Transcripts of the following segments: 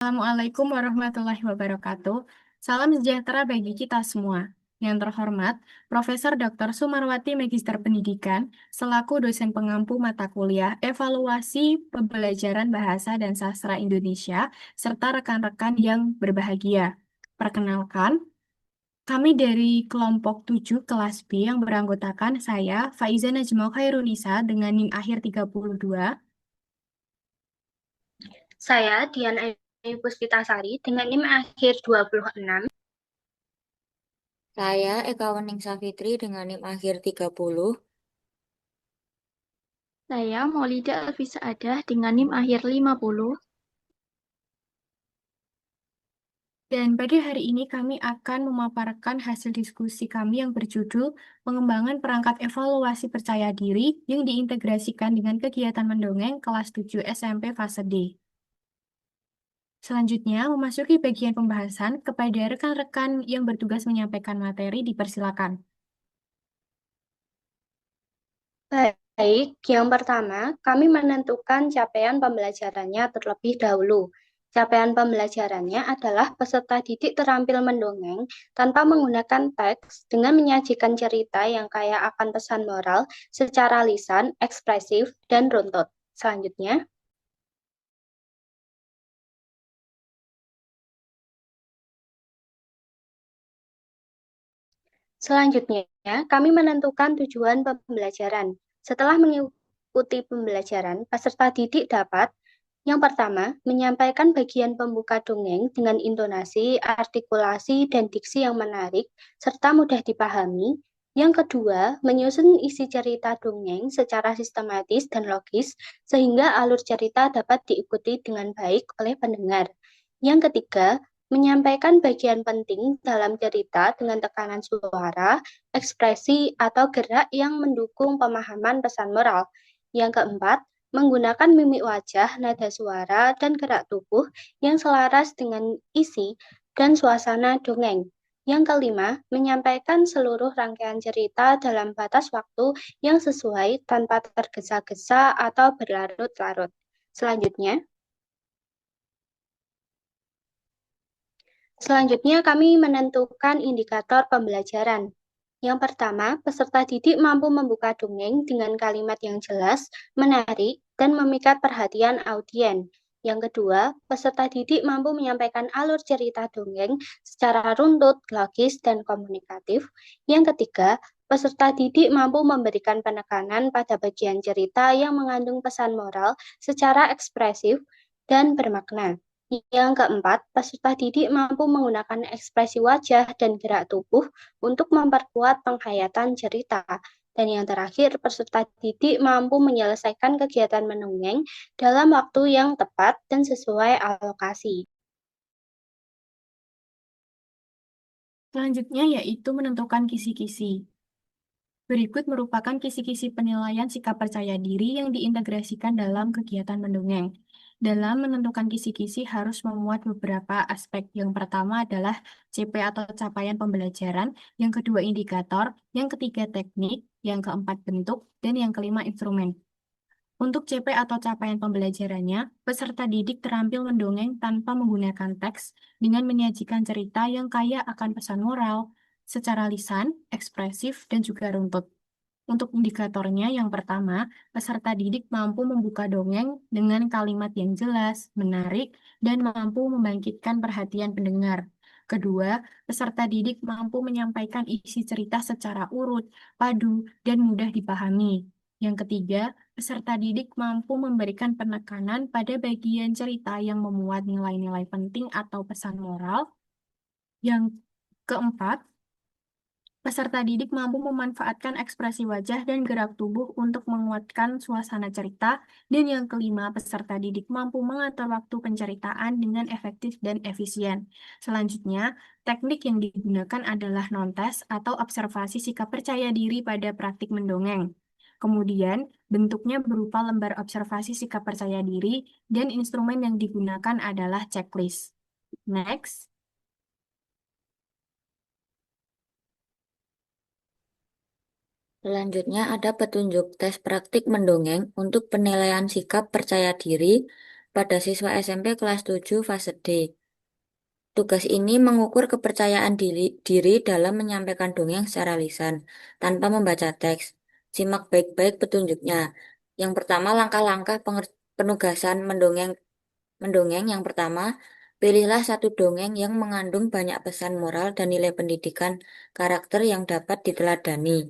Assalamualaikum warahmatullahi wabarakatuh. Salam sejahtera bagi kita semua. Yang terhormat, Profesor Dr. Sumarwati Magister Pendidikan, selaku dosen pengampu mata kuliah Evaluasi Pembelajaran Bahasa dan Sastra Indonesia, serta rekan-rekan yang berbahagia. Perkenalkan, kami dari kelompok 7 kelas B yang beranggotakan saya, Faiza Najma Khairunisa, dengan NIM akhir 32. Saya Dian Ayu Puspitasari dengan NIM akhir 26. Saya Eka Wening Safitri dengan NIM akhir 30. Saya Maulida Elvisa Adah dengan NIM akhir 50. Dan pada hari ini kami akan memaparkan hasil diskusi kami yang berjudul Pengembangan Perangkat Evaluasi Percaya Diri yang diintegrasikan dengan kegiatan mendongeng kelas 7 SMP fase D. Selanjutnya, memasuki bagian pembahasan kepada rekan-rekan yang bertugas menyampaikan materi dipersilakan. Baik, yang pertama, kami menentukan capaian pembelajarannya terlebih dahulu. Capaian pembelajarannya adalah peserta didik terampil mendongeng tanpa menggunakan teks dengan menyajikan cerita yang kaya akan pesan moral secara lisan, ekspresif, dan runtut. Selanjutnya, kami menentukan tujuan pembelajaran. Setelah mengikuti pembelajaran, peserta didik dapat yang pertama, menyampaikan bagian pembuka dongeng dengan intonasi, artikulasi, dan diksi yang menarik, serta mudah dipahami. Yang kedua, menyusun isi cerita dongeng secara sistematis dan logis, sehingga alur cerita dapat diikuti dengan baik oleh pendengar. Yang ketiga, menyampaikan bagian penting dalam cerita dengan tekanan suara, ekspresi, atau gerak yang mendukung pemahaman pesan moral. Yang keempat, menggunakan mimik wajah, nada suara, dan gerak tubuh yang selaras dengan isi dan suasana dongeng. Yang kelima, menyampaikan seluruh rangkaian cerita dalam batas waktu yang sesuai tanpa tergesa-gesa atau berlarut-larut. Selanjutnya kami menentukan indikator pembelajaran. Yang pertama, peserta didik mampu membuka dongeng dengan kalimat yang jelas, menarik, dan memikat perhatian audiens. Yang kedua, peserta didik mampu menyampaikan alur cerita dongeng secara runtut, logis, dan komunikatif. Yang ketiga, peserta didik mampu memberikan penekanan pada bagian cerita yang mengandung pesan moral secara ekspresif dan bermakna. Yang keempat, peserta didik mampu menggunakan ekspresi wajah dan gerak tubuh untuk memperkuat penghayatan cerita. Dan yang terakhir, peserta didik mampu menyelesaikan kegiatan mendongeng dalam waktu yang tepat dan sesuai alokasi. Selanjutnya yaitu menentukan kisi-kisi. Berikut merupakan kisi-kisi penilaian sikap percaya diri yang diintegrasikan dalam kegiatan mendongeng. Dalam menentukan kisi-kisi harus memuat beberapa aspek. Yang pertama adalah CP atau capaian pembelajaran, yang kedua indikator, yang ketiga teknik, yang keempat bentuk, dan yang kelima instrumen. Untuk CP atau capaian pembelajarannya, peserta didik terampil mendongeng tanpa menggunakan teks dengan menyajikan cerita yang kaya akan pesan moral, secara lisan, ekspresif, dan juga runtut. Untuk indikatornya, yang pertama, peserta didik mampu membuka dongeng dengan kalimat yang jelas, menarik, dan mampu membangkitkan perhatian pendengar. Kedua, peserta didik mampu menyampaikan isi cerita secara urut, padu, dan mudah dipahami. Yang ketiga, peserta didik mampu memberikan penekanan pada bagian cerita yang memuat nilai-nilai penting atau pesan moral. Yang keempat, peserta didik mampu memanfaatkan ekspresi wajah dan gerak tubuh untuk menguatkan suasana cerita. Dan yang kelima, peserta didik mampu mengatur waktu penceritaan dengan efektif dan efisien. Selanjutnya, teknik yang digunakan adalah non-tes atau observasi sikap percaya diri pada praktik mendongeng. Kemudian, bentuknya berupa lembar observasi sikap percaya diri dan instrumen yang digunakan adalah checklist. Next. Selanjutnya ada petunjuk tes praktik mendongeng untuk penilaian sikap percaya diri pada siswa SMP kelas 7 fase D. Tugas ini mengukur kepercayaan diri dalam menyampaikan dongeng secara lisan, tanpa membaca teks. Simak baik-baik petunjuknya. Yang pertama, langkah-langkah penugasan mendongeng. Yang pertama, pilihlah satu dongeng yang mengandung banyak pesan moral dan nilai pendidikan karakter yang dapat diteladani.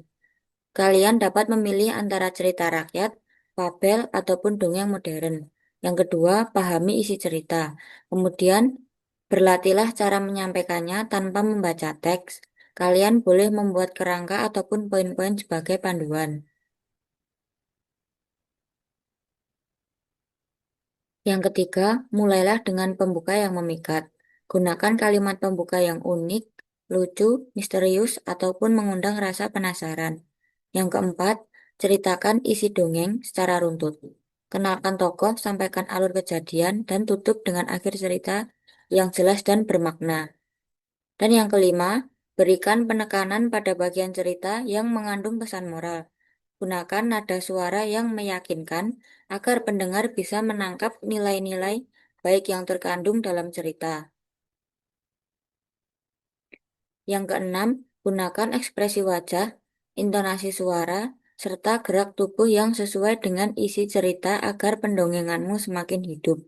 Kalian dapat memilih antara cerita rakyat, fabel, ataupun dongeng modern. Yang kedua, pahami isi cerita. Kemudian, berlatihlah cara menyampaikannya tanpa membaca teks. Kalian boleh membuat kerangka ataupun poin-poin sebagai panduan. Yang ketiga, mulailah dengan pembuka yang memikat. Gunakan kalimat pembuka yang unik, lucu, misterius, ataupun mengundang rasa penasaran. Yang keempat, ceritakan isi dongeng secara runtut. Kenalkan tokoh, sampaikan alur kejadian, dan tutup dengan akhir cerita yang jelas dan bermakna. Dan yang kelima, berikan penekanan pada bagian cerita yang mengandung pesan moral. Gunakan nada suara yang meyakinkan agar pendengar bisa menangkap nilai-nilai baik yang terkandung dalam cerita. Yang keenam, gunakan ekspresi wajah, intonasi suara, serta gerak tubuh yang sesuai dengan isi cerita agar pendongenganmu semakin hidup.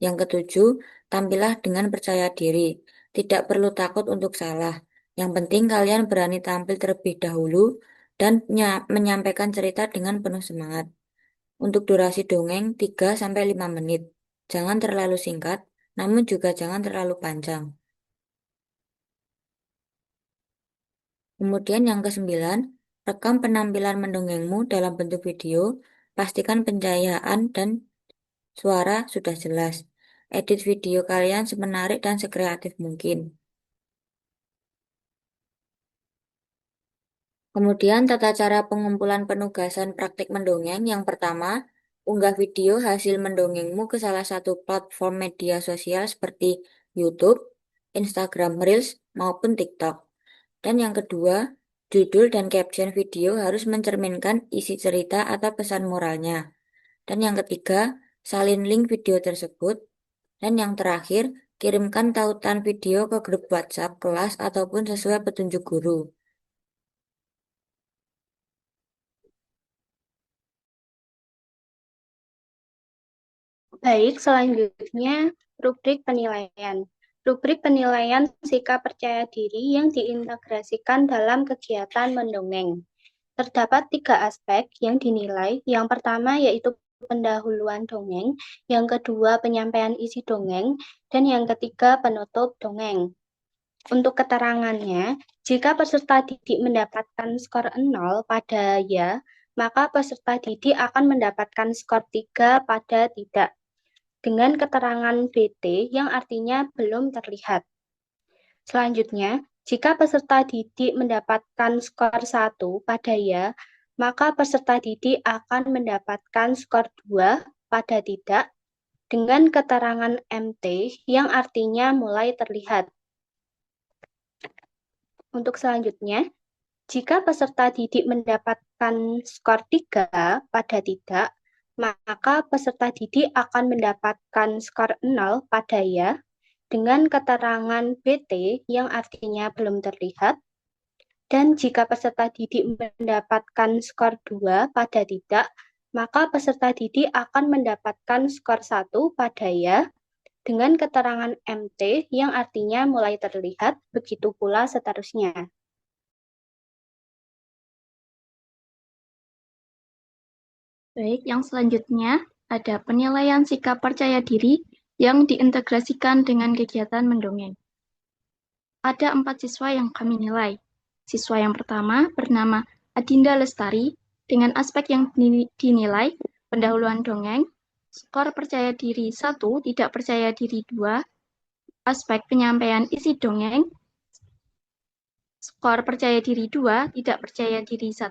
Yang ketujuh, tampillah dengan percaya diri. Tidak perlu takut untuk salah. Yang penting kalian berani tampil terlebih dahulu dan menyampaikan cerita dengan penuh semangat. Untuk durasi dongeng 3-5 menit. Jangan terlalu singkat, namun juga jangan terlalu panjang. Kemudian yang kesembilan, rekam penampilan mendongengmu dalam bentuk video. Pastikan pencahayaan dan suara sudah jelas. Edit video kalian semenarik dan sekreatif mungkin. Kemudian tata cara pengumpulan penugasan praktik mendongeng. Yang pertama, unggah video hasil mendongengmu ke salah satu platform media sosial seperti YouTube, Instagram Reels, maupun TikTok. Dan yang kedua, judul dan caption video harus mencerminkan isi cerita atau pesan moralnya. Dan yang ketiga, salin link video tersebut. Dan yang terakhir, kirimkan tautan video ke grup WhatsApp kelas ataupun sesuai petunjuk guru. Baik, selanjutnya rubrik penilaian. Rubrik penilaian sikap percaya diri yang diintegrasikan dalam kegiatan mendongeng. Terdapat 3 aspek yang dinilai. Yang pertama yaitu pendahuluan dongeng, yang kedua penyampaian isi dongeng, dan yang ketiga penutup dongeng. Untuk keterangannya, jika peserta didik mendapatkan skor 0 pada ya, maka peserta didik akan mendapatkan skor 3 pada tidak, dengan keterangan BT yang artinya belum terlihat. Selanjutnya, jika peserta didik mendapatkan skor 1 pada ya, maka peserta didik akan mendapatkan skor 2 pada tidak, dengan keterangan MT yang artinya mulai terlihat. Untuk selanjutnya, jika peserta didik mendapatkan skor 3 pada tidak, maka peserta didik akan mendapatkan skor 0 pada ya, dengan keterangan BT yang artinya belum terlihat. Dan jika peserta didik mendapatkan skor 2 pada tidak, maka peserta didik akan mendapatkan skor 1 pada ya, dengan keterangan MT yang artinya mulai terlihat, begitu pula seterusnya. Baik, yang selanjutnya ada penilaian sikap percaya diri yang diintegrasikan dengan kegiatan mendongeng. Ada 4 siswa yang kami nilai. Siswa yang pertama bernama Adinda Lestari dengan aspek yang dinilai pendahuluan dongeng, skor percaya diri 1, tidak percaya diri 2, aspek penyampaian isi dongeng, skor percaya diri 2, tidak percaya diri 1,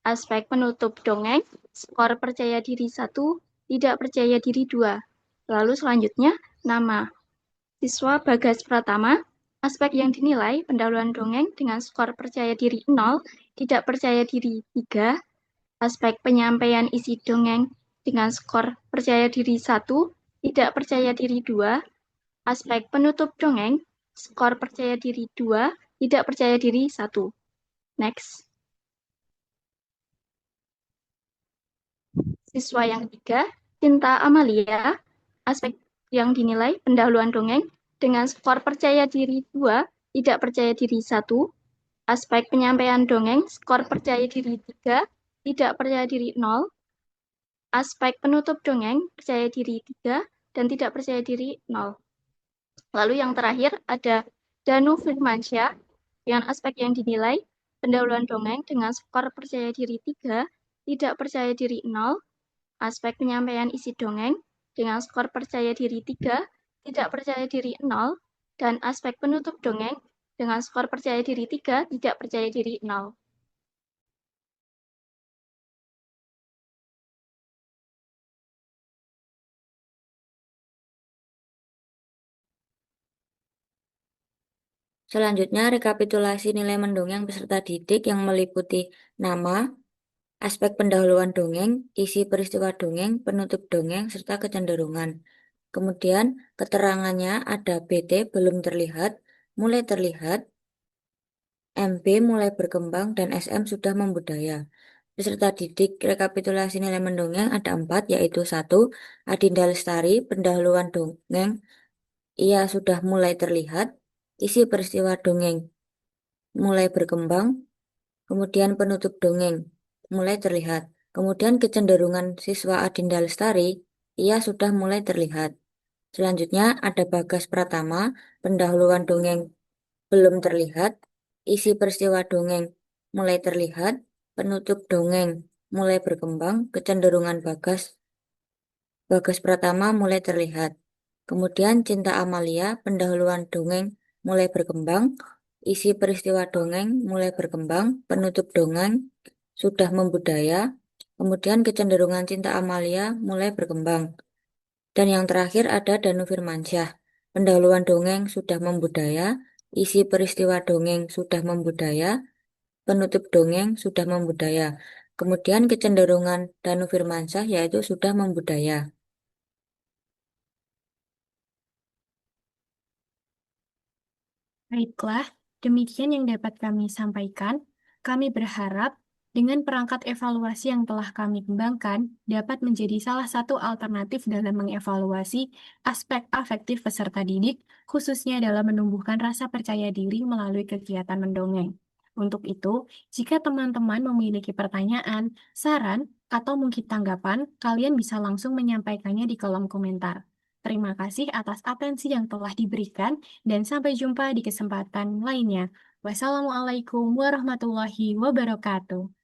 aspek penutup dongeng, skor percaya diri 1, tidak percaya diri 2. Lalu selanjutnya, nama siswa Bagas Pratama, aspek yang dinilai pendahuluan dongeng dengan skor percaya diri 0, tidak percaya diri 3, aspek penyampaian isi dongeng dengan skor percaya diri 1, tidak percaya diri 2, aspek penutup dongeng, skor percaya diri 2, tidak percaya diri 1. Next. Siswa yang ketiga, Cinta Amalia, aspek yang dinilai pendahuluan dongeng dengan skor percaya diri 2, tidak percaya diri 1. Aspek penyampaian dongeng, skor percaya diri 3, tidak percaya diri 0. Aspek penutup dongeng, percaya diri 3, dan tidak percaya diri 0. Lalu yang terakhir ada Danu Firmansyah, dengan aspek yang dinilai pendahuluan dongeng dengan skor percaya diri 3, tidak percaya diri 0. Aspek penyampaian isi dongeng dengan skor percaya diri 3, tidak percaya diri 0, dan aspek penutup dongeng dengan skor percaya diri 3, tidak percaya diri 0. Selanjutnya, rekapitulasi nilai mendongeng peserta didik yang meliputi nama, aspek pendahuluan dongeng, isi peristiwa dongeng, penutup dongeng, serta kecenderungan. Kemudian, keterangannya ada BT belum terlihat, mulai terlihat, MB mulai berkembang, dan SM sudah membudaya. Peserta didik rekapitulasi nilai mendongeng ada 4, yaitu 1. Adinda Lestari, pendahuluan dongeng, ia sudah mulai terlihat, isi peristiwa dongeng mulai berkembang, kemudian penutup dongeng mulai terlihat. Kemudian kecenderungan siswa Adinda Lestari, ia sudah mulai terlihat. Selanjutnya ada Bagas Pratama, pendahuluan dongeng belum terlihat, isi peristiwa dongeng mulai terlihat, penutup dongeng mulai berkembang, kecenderungan Bagas Pratama mulai terlihat. Kemudian Cinta Amalia, pendahuluan dongeng mulai berkembang, isi peristiwa dongeng mulai berkembang, penutup dongeng sudah membudaya, kemudian kecenderungan Cinta Amalia mulai berkembang. Dan yang terakhir ada Danu Firmansyah, pendahuluan dongeng sudah membudaya, isi peristiwa dongeng sudah membudaya, penutup dongeng sudah membudaya. Kemudian kecenderungan Danu Firmansyah yaitu sudah membudaya. Baiklah, demikian yang dapat kami sampaikan. Kami berharap dengan perangkat evaluasi yang telah kami kembangkan dapat menjadi salah satu alternatif dalam mengevaluasi aspek afektif peserta didik, khususnya dalam menumbuhkan rasa percaya diri melalui kegiatan mendongeng. Untuk itu, jika teman-teman memiliki pertanyaan, saran, atau mungkin tanggapan, kalian bisa langsung menyampaikannya di kolom komentar. Terima kasih atas atensi yang telah diberikan dan sampai jumpa di kesempatan lainnya. Wassalamualaikum warahmatullahi wabarakatuh.